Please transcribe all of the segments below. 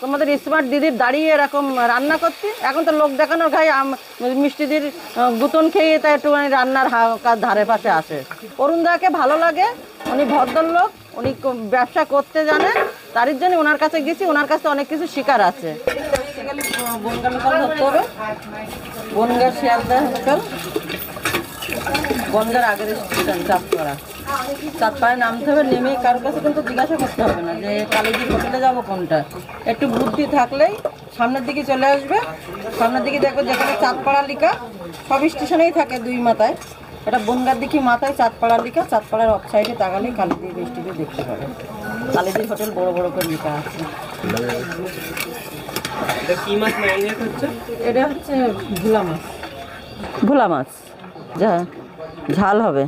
তোমাদের স্মার্ট দিদির দাঁড়িয়ে এরকম রান্না করতে। এখন তো লোক দেখানোর খাই মিষ্টিদির গুতন খেয়ে তাই একটুখানি রান্নার ধারে পাশে আসে। অরুণদাকে ভালো লাগে, উনি ভদ্রলোক, উনি ব্যবসা করতে জানে, তার জন্য ওনার কাছে গেছি। ওনার কাছে অনেক কিছু শিকার আছে। বনগা লোকাল ধরতে হবে, বনগা শিয়ালদা লোকাল, বনগার আগের স্টেশন চাঁদপাড়া। চাঁদপাড়ায় নামতে হবে, নেমে কারোর কাছে কিন্তু জিজ্ঞাসা করতে হবে না যে কালীজির হোটেলে যাবো কোনটা। একটু বুদ্ধি থাকলেই সামনের দিকে চলে আসবে। সামনের দিকে দেখবে যেখানে চাঁদপাড়া লিখা, সব স্টেশনেই থাকে দুই মাথায়। এটা বনগার দিকে মাথায় চাঁদপাড়া লিখা, চাঁদপাড়ার অফ সাইডে তাকালেই কালীজির বৃষ্টিতে দেখতে পাবে। কালীজির হোটেল বড় বড় করে লেখা আছে। এটা হচ্ছে ভোলা মাছ। ভোলা মাছ যা ঝাল হবে।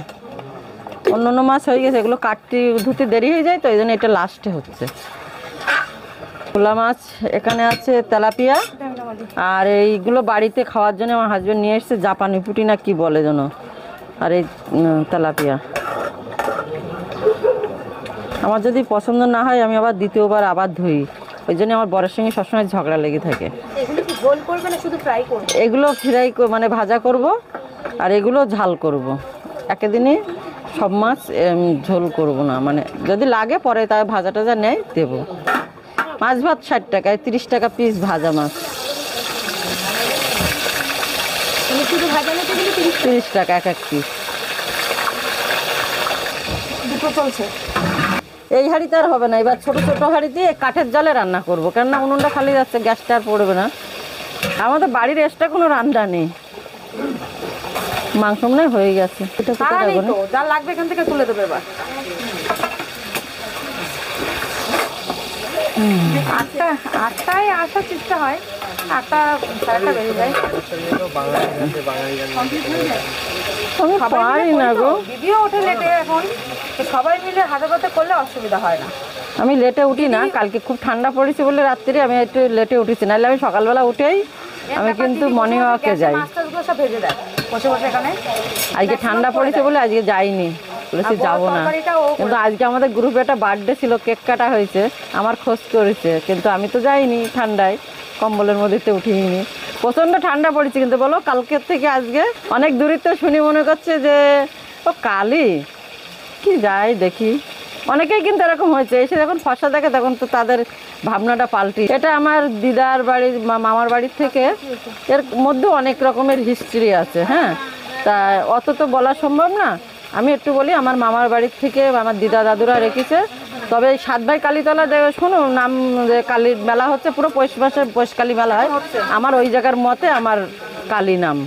অন্য অন্য মাছ হয়ে গেছে, এগুলো কাটতে ধুতে দেরি হয়ে যায়, তো এই জন্য এটা লাস্টে হচ্ছে। ভোলা মাছ এখানে আছে, তেলাপিয়া। আর এইগুলো বাড়িতে খাওয়ার জন্য আমার হাজবেন্ড নিয়ে এসছে, জাপানি পুঁটি না কি বলে যেন। আর এই তেলাপিয়া আমার যদি পছন্দ না হয় আমি আবার দ্বিতীয়বার আবার ধুই। ওই জন্য আমার বরের সঙ্গে সবসময় ঝগড়া লেগে থাকে। এগুলো ফ্রাই মানে ভাজা করব, আর এগুলো ঝাল করব। একদিনই সব মাছ ঝোল করব না, মানে যদি লাগে পরে তাই ভাজা টাজা নেয় দেবো। মাছ ভাত 60 টাকায়, 30 টাকা পিস ভাজা মাছ। 30 টাকা এক এক পিস। দুটো চলছে। এই হাঁড়িতে আর হবে না, এবার ছোট ছোট হাঁড়ি দিয়ে কাঠের জালে রান্না করবো, কেননা উনুনটা খালি যাচ্ছে, গ্যাসটা আর পড়বে না। আমাদের বাড়ির এক্সট্রা কোনো রান্না নেই। মাংস মনে হয়ে গেছে, যা লাগবে এখান থেকে তুলে দেবে। এবার আটটায় আসার চেষ্টা হয়, 8টা 8:30 বেজে যায়। আমি পারি না গো, দিদিও ওঠে লেটে। এখন সবাই মিলে হাতে পাতে করলে অসুবিধা হয় না। আমি লেটে উঠি না, কালকে খুব ঠান্ডা পড়েছে বলে রাত্রে আমি একটু লেটে উঠেছি, নাহলে আমি সকালবেলা উঠেই আমি কিন্তু মর্নিং ওয়াকে যাই। আজকে ঠান্ডা পড়েছে বলে আজকে যাইনি, বলেছি যাবো না। কিন্তু আজকে আমাদের গ্রুপে একটা বার্থডে ছিল, কেক কাটা হয়েছে, আমার খোঁজ করেছে, কিন্তু আমি তো যাইনি ঠান্ডায়, কম্বলের মধ্যে উঠিনি। প্রচণ্ড ঠান্ডা পড়েছে, কিন্তু বলো কালকের থেকে আজকে অনেক দূরিত্ব শুনি মনে করছে যে ও কালি কি যায় দেখি। অনেকেই কিন্তু এরকম হয়েছে, এসে যখন ফর্সা দেখে তখন তো তাদের ভাবনাটা পাল্টি। এটা আমার দিদার বাড়ির মামার বাড়ির থেকে, এর মধ্যে অনেক রকমের হিস্ট্রি আছে। হ্যাঁ, তা অত তো বলা সম্ভব না, আমি একটু বলি। আমার মামার বাড়ির থেকে আমার দিদা দাদুরা রেখেছে। তবে এই 7 ভাই কালীতলা শোনো নাম, যে কালীর মেলা হচ্ছে, পুরো পৌষ মাসে পৌষ কালী মেলা হয়। আমার ওই জায়গার মতে আমার কালী নাম।